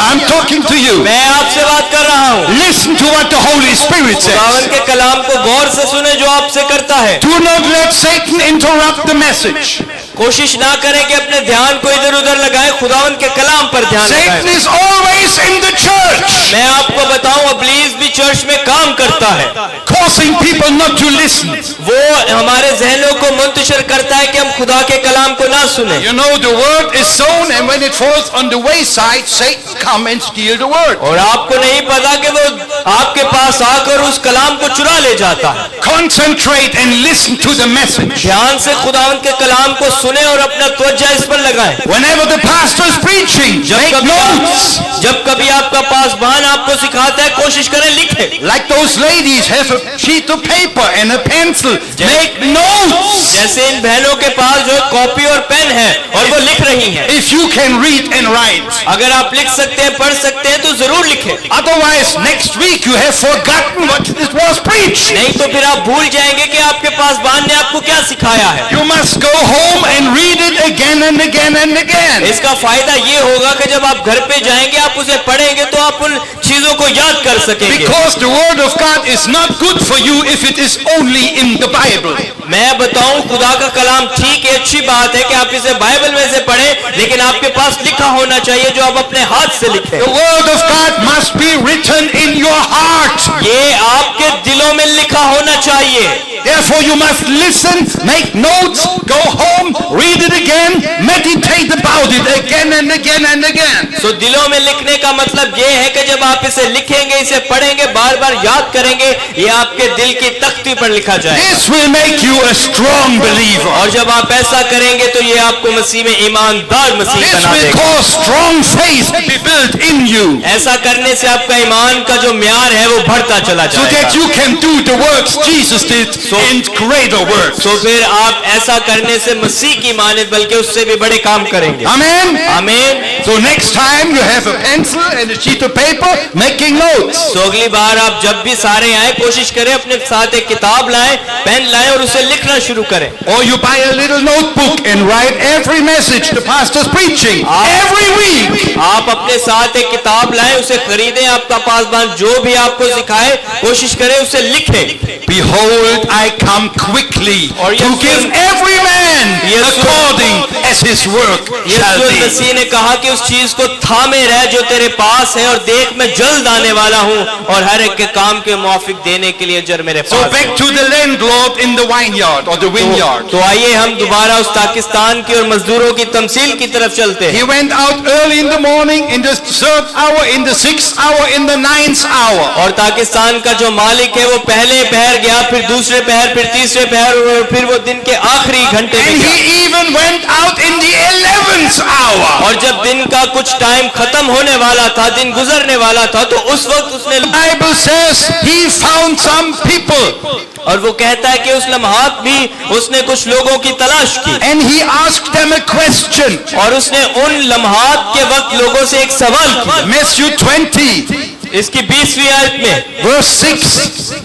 I'm talking to you. मैं आपसे बात कर रहा हूँ। Listen to what the Holy Spirit खुदावन says. के कलाम को गौर से सुने जो आपसे करता है। Do not let Satan interrupt the message. कोशिश ना करें कि अपने ध्यान को इधर उधर लगाएं, खुदावन के कलाम पर ध्यान Satan लगाएं। is always in the church, मैं आपको बताऊं, इब्लीस भी चर्च में काम करता है। causing people not to listen. वो हमारे जहनों को मुंतशिर करता है कि हम खुदा के कलाम को ना सुने। You know, the word is sown, and when it falls on the wayside, Satan come and steal the word. और आपको नहीं पता कि वो आपके पास आकर उस कलाम को चुरा ले जाता है। Concentrate and listen to the message. ध्यान से खुदावन के कलाम को सुने और अपना तवज्जो इस पर लगाएं। Whenever the pastor is preaching, make notes. जब कभी आपका पासबान आपको सिखाता है, कोशिश करें लिखे। Like those ladies have a sheet of paper and a pencil. Make notes. जैसे इन बहनों के पास जो कॉपी और पेन है और वो लिख रही हैं। If you can read and write. अगर आप लिख सकते हैं, पढ़ सकते हैं तो जरूर लिखें। Otherwise, next week you have forgotten what it was preached. नहीं तो फिर आप भूल जाएंगे कि आपके पासबान ने आपको क्या सिखाया है। You must go home and read it again and again and again. इसका फायदा ये होगा कि जब आप घर पे जाएंगे आप उसे पढ़ेंगे तो आप उन चीजों को याद कर सकेंगे। Because the word of God is not good for you if it is only in the Bible. मैं बताऊं खुदा का कलाम ठीक है, अच्छी बात है कि आप इसे बाइबल में से पढ़ें, लेकिन आपके पास लिखा होना चाहिए जो आप अपने हाथ से लिखें। The word of God must be written in your heart. ये आपके दिलों में लिखा होना चाहिए। Therefore you must listen, make notes, go home, read it again, meditate about it again and again and again. तो दिलों में लिखने का मतलब ये है कि जब आप इसे लिखेंगे, इसे पढ़ेंगे, बार बार याद करेंगे, ये आपके दिल की तख्ती पर लिखा जाएगा। This will make you a strong believer. और जब आप ऐसा करेंगे तो ये आपको मसीह में ईमानदार मसीह This बना will देगा। cause strong faith to be built in you, ऐसा करने से आपका ईमान का जो म्यार है वो बढ़ता चला so that जाएगा। you can do the works Jesus did and greater works. तो फिर आप ऐसा करने से मसीह की मानद बल्कि उससे भी बड़े काम करेंगे। Amen. आमीन। So next time you have a pencil and a sheet of paper, making notes. तो अगली बार आप जब भी सारे आए कोशिश करें अपने साथ एक किताब लाएं, पेन लाएं और उसे लिखना शुरू करें। Or you buy a little notebook and write every message the pastor's preaching every week. आप अपने साथ एक किताब लाएं, उसे खरीदें, आपका पासबान जो भी आपको सिखाए कोशिश करें उसे लिखें। Behold, I come quickly और to give every man according as his work shall Yeshu be. मसीह ने कहा कि उस चीज को थामे रह जो तेरे पास है और देख मैं जल्द आने वाला हूँ और हर एक के काम के मुआफिक देने के लिए जर मेरे So पास back है। to the landlord in the vineyard or the vineyard. तो आइए हम दोबारा उस पाकिस्तान की और मजदूरों की तमसील की तरफ चलते हैं। He went out early in the morning, in the 3rd hour, in the 6th hour, in the 9th hour. और पाकिस्तान का जो मालिक है वो पहले पहर गया, फिर दूसरे पहर, फिर तीसरे पहर और फिर वो दिन के आखिरी घंटे में And गया। he even went out in the 11th hour. और जब दिन का कुछ टाइम खत्म होने वाला था, दिन गुजरने वाला था, तो उस वक्त उसने The Bible says he found some people और वो कहता है कि उस लम्हात भी उसने कुछ लोगों की तलाश की and he asked them a question. और उसने उन लम्हात के वक्त लोगों से एक सवाल किया। Matthew 20 इसकी 20वीं आयत में, verse 6.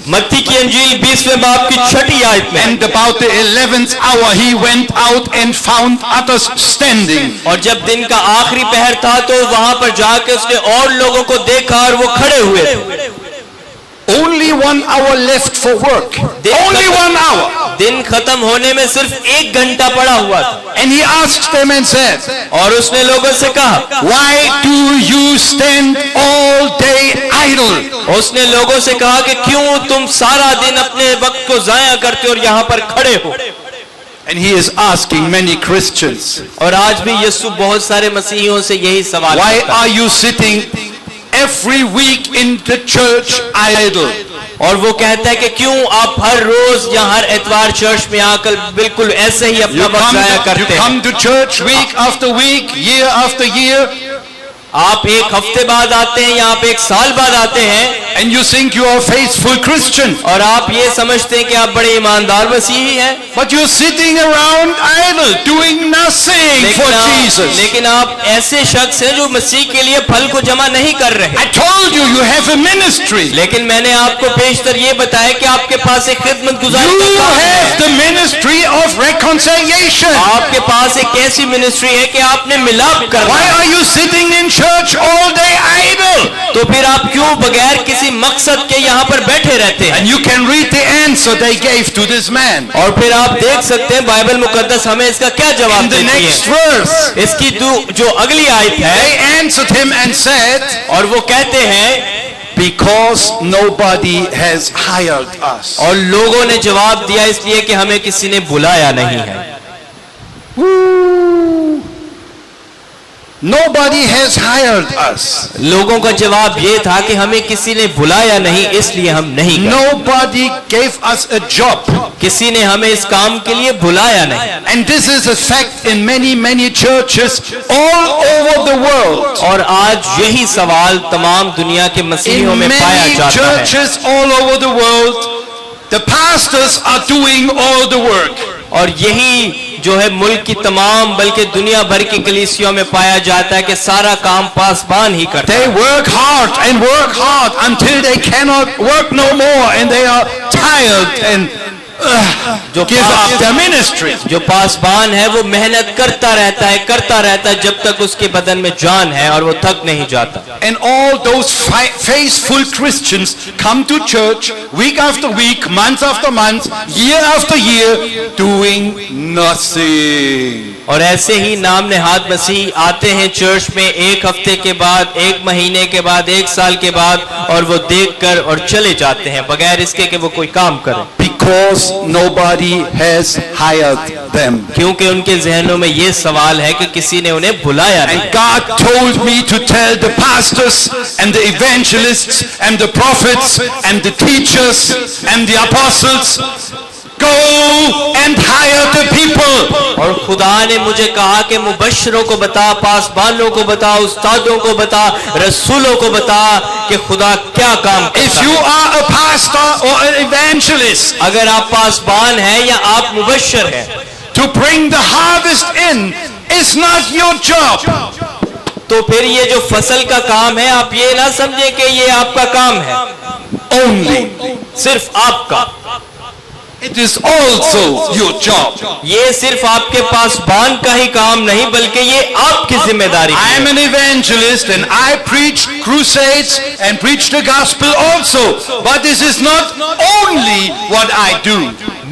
मत्ती की अंजील 20वें बाब की 6ठी आयत में, And about the 11th hour he went out and found others standing. और जब दिन का आखिरी पहर था तो वहां पर जाके उसने और लोगों को देखा और वो खड़े हुए थे। Only 1 hour left for work. Only 1 hour. दिन खत्म होने में सिर्फ 1 घंटा पड़ा हुआ था। And he asked them and said, और उसने लोगों से कहा, why do you stand all day idle? उसने लोगों से कहा कि क्यों तुम सारा दिन अपने वक्त को जाया करते हो और यहाँ पर खड़े हो। And he is asking many Christians, और आज भी यीशु बहुत सारे मसीहियों से यही सवाल why करता है। are you sitting every week in the church idle? और वो कहता है कि क्यों आप हर रोज या हर एतवार चर्च में आकर बिल्कुल ऐसे ही अपना You वक्त जाया you करते हैं। come to church week after week, year after year, आप एक हफ्ते बाद आते हैं या आप एक साल बाद आते हैं and you think you are a faithful Christian, और आप ये समझते हैं कि आप बड़े ईमानदार मसीही हैं, but you're sitting around idle, doing nothing for Jesus. लेकिन आप ऐसे शख्स हैं जो मसीह के लिए फल को जमा नहीं कर रहे। I told you, you have a ministry. लेकिन मैंने आपको पेशतर ये बताया कि आपके पास एक खिदमत गुजारी You का काम have है। the ministry of reconciliation. आपके पास एक ऐसी मिनिस्ट्री है कि आपने मिलाप करना Why है। are you sitting in church all day idle? तो फिर आप क्यों बगैर किसी मकसद के यहाँ पर बैठे रहते हैं? And you can read the answer they gave to this man. और फिर आप देख सकते हैं बाइबल मुकद्दस हमें इसका क्या जवाब In the देती next है। verse, इसकी जो अगली आयत है, they answered him and said, और वो कहते हैं, because nobody has hired us. और लोगों ने जवाब दिया इसलिए कि हमें किसी ने बुलाया नहीं है। Nobody has hired us. लोगों का जवाब ये था कि हमें किसी ने बुलाया नहीं इसलिए हम नहीं गए। Nobody gave us a job. किसी ने हमें इस काम के लिए बुलाया नहीं। And this is a fact in many churches all over the world. और आज यही सवाल तमाम दुनिया के मसीहियों In में पाया many जाता है। churches all over the world, the pastors are doing all the work. और यही जो है मुल्क की तमाम बल्कि दुनिया भर की कलीसियों में पाया जाता है कि सारा काम पासबान ही करते They हैं। work hard until they cannot work no more and they are tired and जो give up their ministry. जो पासबान है वो मेहनत करता रहता है जब तक उसके बदन में जान है और वो थक नहीं जाता. And all those faithful Christians come to church week after week, month after month, year after year, doing nothing. और ऐसे ही नाम नेहाद मसीह आते हैं चर्च में एक हफ्ते के बाद, एक महीने के बाद, एक साल के बाद, और वो देखकर और चले जाते हैं बगैर इसके कि वो कोई काम करें. Because nobody has hired them. क्योंकि उनके जहनों में ये सवाल है कि किसी ने उन्हें बुलाया नहीं. And God told me to tell the pastors and the evangelists and the prophets and the teachers and the apostles, go and hire the people. और खुदा ने मुझे कहा कि मुबश्शिरों को बता, पासबानों को बता, उस्तादों को बता, रसूलों को बता कि खुदा क्या काम करता If है. you are a pastor or an evangelist, अगर आप पासबान हैं या आप मुबश्शिर हैं, to bring the harvest in is not your job. तो फिर ये जो फसल का काम है आप ये ना समझे कि ये आपका काम है Only. सिर्फ आपका. It is also your job. ये सिर्फ आपके पासबान का ही काम नहीं बल्कि ये आपकी जिम्मेदारी I am है. an evangelist and I preach crusades and preach the gospel also. But this is not only what I do.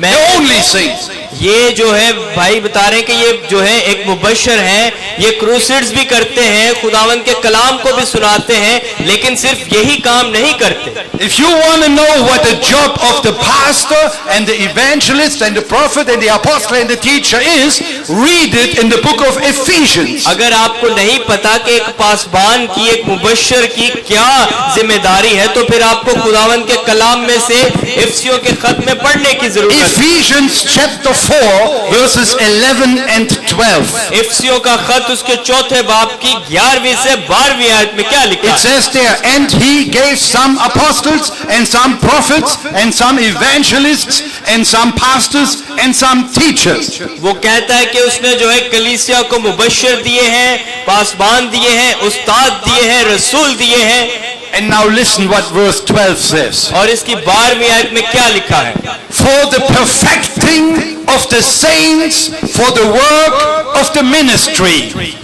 The only thing. ये जो है भाई बता रहे हैं कि ये जो है एक मुबश्शिर हैं, ये क्रूसेड्स भी करते हैं, खुदावंद के कलाम को भी सुनाते हैं, लेकिन सिर्फ यही काम नहीं करते. If you want to know what the job of the pastor and the evangelist and the prophet and the apostle and the teacher is, read it in the book of Ephesians. अगर आपको नहीं पता कि एक पासबान की, एक मुबश्शिर की क्या जिम्मेदारी है, तो फिर आपको खुदावंद के कलाम में से इफिसियों के खत में पढ़ने की जरूरत है. Ephesians chapter 4 verses 11 and 12. इफिसियों का खत उसके चौथे बाब की 11वीं से 12वीं आयत में क्या लिखा It है? says there, and he gave some apostles and some prophets and some evangelists and some pastors and some teachers. वो कहता है कि उसने जो है कलीसिया को मुबश्शिर दिए हैं, पासबान दिए हैं, उस्ताद दिए हैं, रसूल दिए हैं. And now listen what verse 12 says. और इसकी 12वीं आयत में क्या लिखा है? For the perfecting of the saints, for the work of the ministry.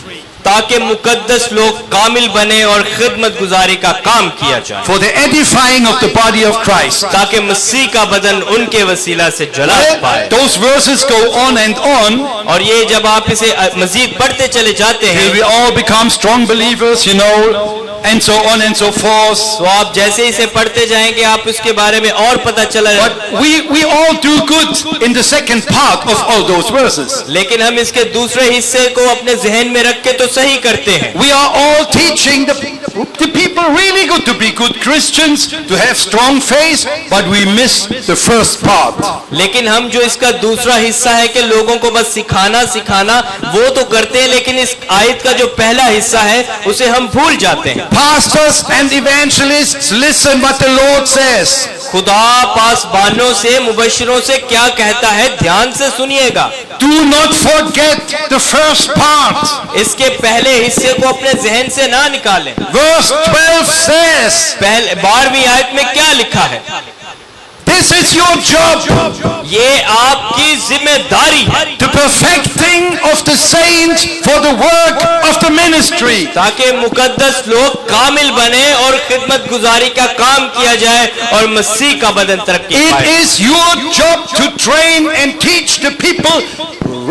ताकि मुकद्दस लोग कामिल बने और खिदमत गुजारी का काम किया जाए. For the edifying of the body of Christ. ताकि मसीह का बदन उनके वसीला से जला पाए. Those verses go on and on. और ये जब आप इसे मजीद पढ़ते चले जाते हैं, Till we all become strong believers, you know, and so on and so forth. तो आप जैसे इसे पढ़ते जाएंगे आप उसके बारे में और पता चला. But we all do good in the second part of all those verses. लेकिन हम इसके दूसरे हिस्से को अपने जहन में रख के तो सही करते हैं. We are all teaching the people really good to be good Christians, to have strong faith, but we miss the first part. लेकिन हम जो इसका दूसरा हिस्सा है कि लोगों को बस सिखाना वो तो करते हैं, लेकिन इस आयत का जो पहला हिस्सा है उसे हम भूल जाते हैं. Pastors and evangelists, listen what the Lord says. खुदा पासबानों से, मुबश्शिरों से क्या कहता है, ध्यान से सुनिएगा. Do not forget the first part. इसके पहले हिस्से को अपने जहन से ना निकालें. Verse 12 says, 12वीं आयत में क्या लिखा है? this is your job. ये आपकी जिम्मेदारी है. The perfecting of the saints for the work of the ministry. ताकि मुकद्दस लोग कामिल बने और खिदमत गुजारी का काम किया जाए और मसीह का बदन तरक्की It पाए. is your job to train and teach the people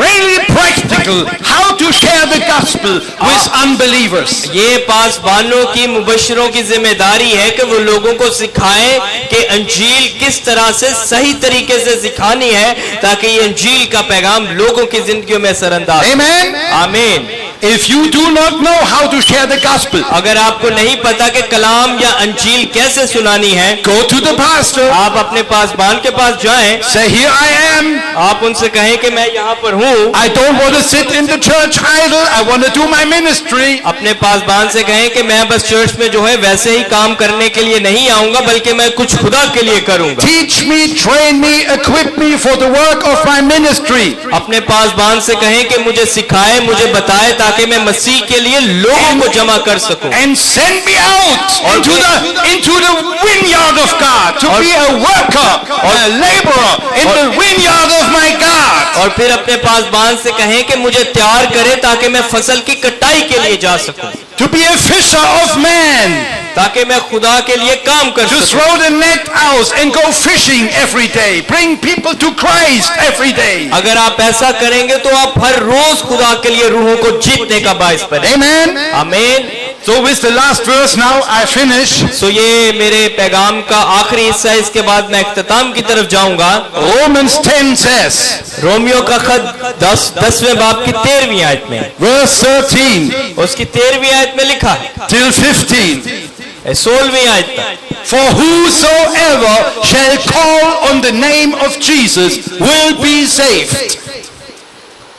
really practical how to share the gospel with unbelievers. ये पासबानों की, मुबश्शिरों की जिम्मेदारी है कि वो लोगों को सिखाएं कि अंजील किस तरह से सही तरीके से सिखानी है ताकि ये अंजील का पैगाम लोगों की जिंदगियों में असरअंदाज. Amen. आमीन. If you do not know how to share the gospel, अगर आपको नहीं पता कि कलाम या अंजील कैसे सुनानी है, go to the pastor. आप अपने पासबान के पास जाएं. Say, here I am. आप उनसे कहें कि मैं यहाँ पर हूँ. I don't want to sit in the church idle. I want to do my ministry. अपने पासबान से कहें कि मैं बस चर्च में जो है वैसे ही काम करने के लिए नहीं आऊंगा, बल्कि मैं कुछ खुदा के लिए करूंगा. Teach me, train me, equip me for the work of my ministry. अपने पासबान से कहें कि मुझे सिखाए, मुझे बताए, ताकि मैं मसीह के लिए लोगों को जमा कर सकूं and send me out into the vineyard of God to be a worker or a laborer in the vineyard of my God. और फिर अपने पासबान से कहें कि मुझे तैयार करे ताकि मैं फसल की कटाई के लिए जा सकूं, To be a fisher of men. ताकि मैं खुदा के लिए काम कर To सकूं, throw the net out and go fishing every day. Bring people to Christ every day. अगर आप ऐसा करेंगे तो आप हर रोज खुदा के लिए रूहों को जीतने का बाइस बने। Amen. आमीन। So with the last verse now I finish. सो ये मेरे पैगाम का आखिरी हिस्सा है, इसके बाद मैं इख्तिताम की तरफ जाऊंगा। Romans 10 says, रोमियो का खत 10वें बाब की 13वीं आयत में, verse 13 उसकी 13वीं आयत में लिखा है, till 15. 16वीं आयत तक, For whosoever shall call on the name of Jesus will be saved.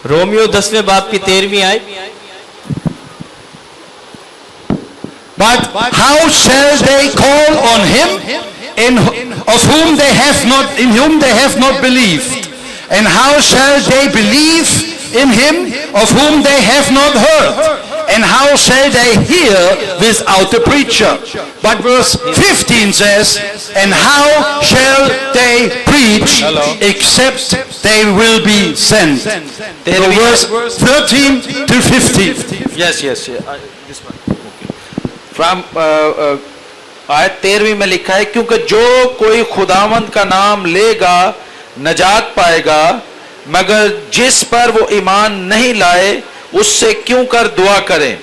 रोमियो 10वें बाब की 13वीं आयत। But how shall they call on him in whom they have not believed? And how shall they believe in him of whom they have not heard? And how shall they hear without a preacher? But verse 15 says, and how shall they preach except they will be sent? So verse 13 to 15. Yes. This one. From आयत 13वीं में लिखा है, क्योंकि जो कोई खुदावंद का नाम लेगा नजात पाएगा, मगर जिस पर वो ईमान नहीं लाए उससे क्यों कर दुआ करें,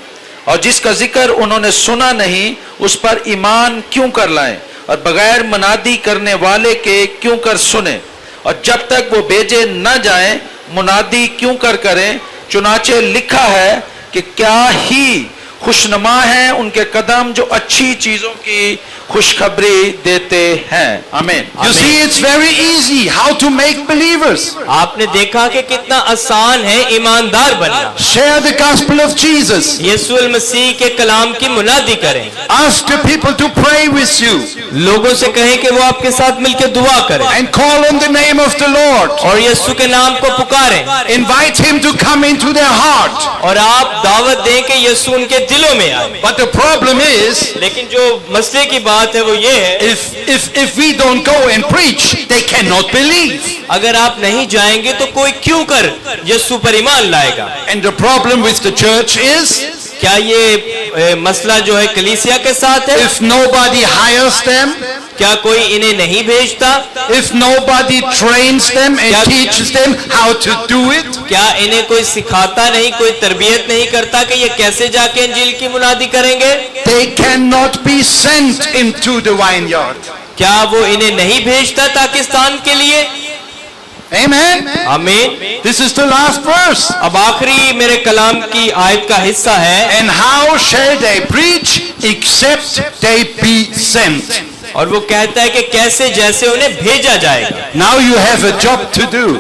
और जिसका जिक्र उन्होंने सुना नहीं उस पर ईमान क्यों कर लाएं, और बगैर मुनादी करने वाले के क्यों कर सुने, और जब तक वो भेजे न जाएं मुनादी क्यों कर करें। चुनाचे लिखा है कि क्या ही खुशनुमा है उनके कदम जो अच्छी चीजों की खुशखबरी देते हैं। आमीन। You see, it's very easy how to make believers. आपने देखा कि कितना आसान है ईमानदार बनना। Share the gospel of Jesus. यीशु मसीह के कलाम की मुनादी करें, Ask the people to pray with you लोगों से कहें कि वो आपके साथ मिलकर दुआ करें, and call on the name of the Lord. और यीशु के नाम को पुकारें, Invite him to come into their heart. और आप दावत दें कि यीशु उनके दिलों में आए। But the problem is, लेकिन जो मसले की बात है वो ये है, if we don't go and preach, they cannot believe. अगर आप नहीं जाएंगे तो कोई क्यों कर यीशु पर ईमान लाएगा। And the problem with the church is, क्या ये मसला जो है कलीसिया के साथ है? if nobody hires them, क्या कोई इन्हें नहीं भेजता? if nobody trains them and teaches them how to do it, क्या इन्हें कोई सिखाता नहीं, कोई तरबियत नहीं करता कि ये कैसे जाके इंजील की मुनादी करेंगे? they cannot be sent into the vineyard. क्या वो इन्हें नहीं भेजता पाकिस्तान के लिए? Amen. आमीन। This is the last verse. अब आखिरी मेरे कलाम की आयत का हिस्सा है, And how shall they preach except they be sent? और वो कहता है कि कैसे, जैसे उन्हें भेजा जाएगा। Now you have a job to do.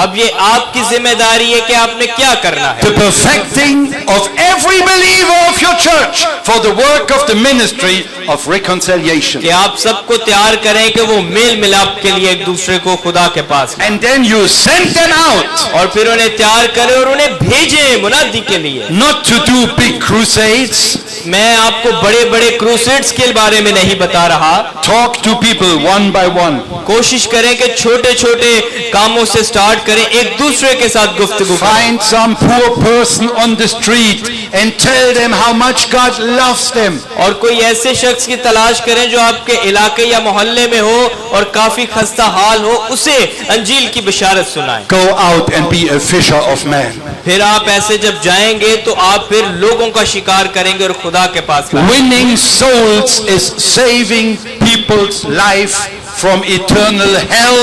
अब ये आपकी जिम्मेदारी है कि आपने क्या करना है। The perfecting of every believer of your church for the work of the ministry of reconciliation. कि आप सबको तैयार करें कि वो मेल मिलाप के लिए एक दूसरे को खुदा के पास लाएं। And then you send them out. और फिर उन्हें तैयार करें और उन्हें भेजें मुनादी के लिए। Not to do big crusades. मैं आपको बड़े बड़े क्रूसेड्स के बारे में नहीं बता रहा। Talk to people one by one. कोशिश करें कि छोटे छोटे कामों से स्टार्ट करें, एक दूसरे के साथ गुफ्तगू करें। Find some poor person on the street and tell them how much God loves them. और कोई ऐसे शख्स की तलाश करें जो आपके इलाके या मोहल्ले में हो और काफी खस्ता हाल हो, उसे अंजील की बशारत सुनाएं। Go out and be a fisher of men. फिर आप ऐसे जब जाएंगे तो आप फिर लोगों का शिकार करेंगे और खुदा के पास लाएंगे। Winning souls is saving people's life from eternal hell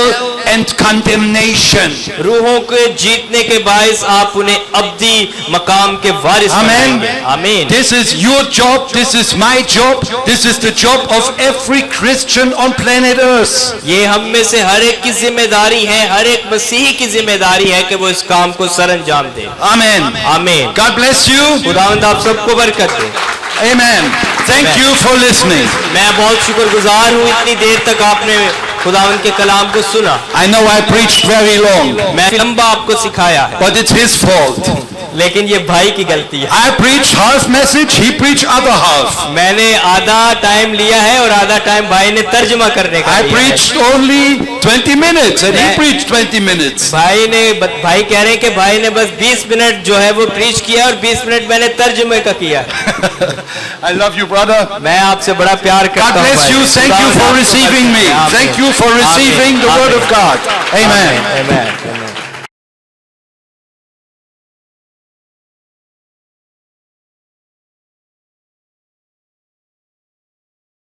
and condemnation. रूहों के जीतने के बायस आप उन्हें अब्दी मकाम के वारिस Amen. बनाएंगे। आमीन। This is your job. This is my job. This is the job of every Christian on planet Earth. ये हम में से हर एक की जिम्मेदारी है, हर एक मसीही की जिम्मेदारी है कि वो इस काम को सरअंजाम दे। Amen. आमीन। God bless you. खुदावंद आप सबको बरकत दे। Amen. Thank you for listening. मैं बहुत शुक्रगुजार हूँ इतनी देर तक आपने खुदावंद के कलाम को सुना। I know I preached very long, मैं लंबा आपको सिखाया है, but it's his fault. लेकिन ये भाई की गलती है। I preached half message, he preached other half. मैंने आधा टाइम लिया है और आधा टाइम भाई ने तर्जमा करने का I लिया है। preached only 20 minutes and he preached 20 minutes. भाई कह रहे हैं कि भाई ने बस 20 मिनट जो है वो प्रीच किया और 20 मिनट मैंने तर्जमे का किया। I love you, brother. मैं आपसे बड़ा प्यार God करता हूँ bless भाई। you. Thank you for receiving me. Thank you for receiving the word of God. Amen. Amen.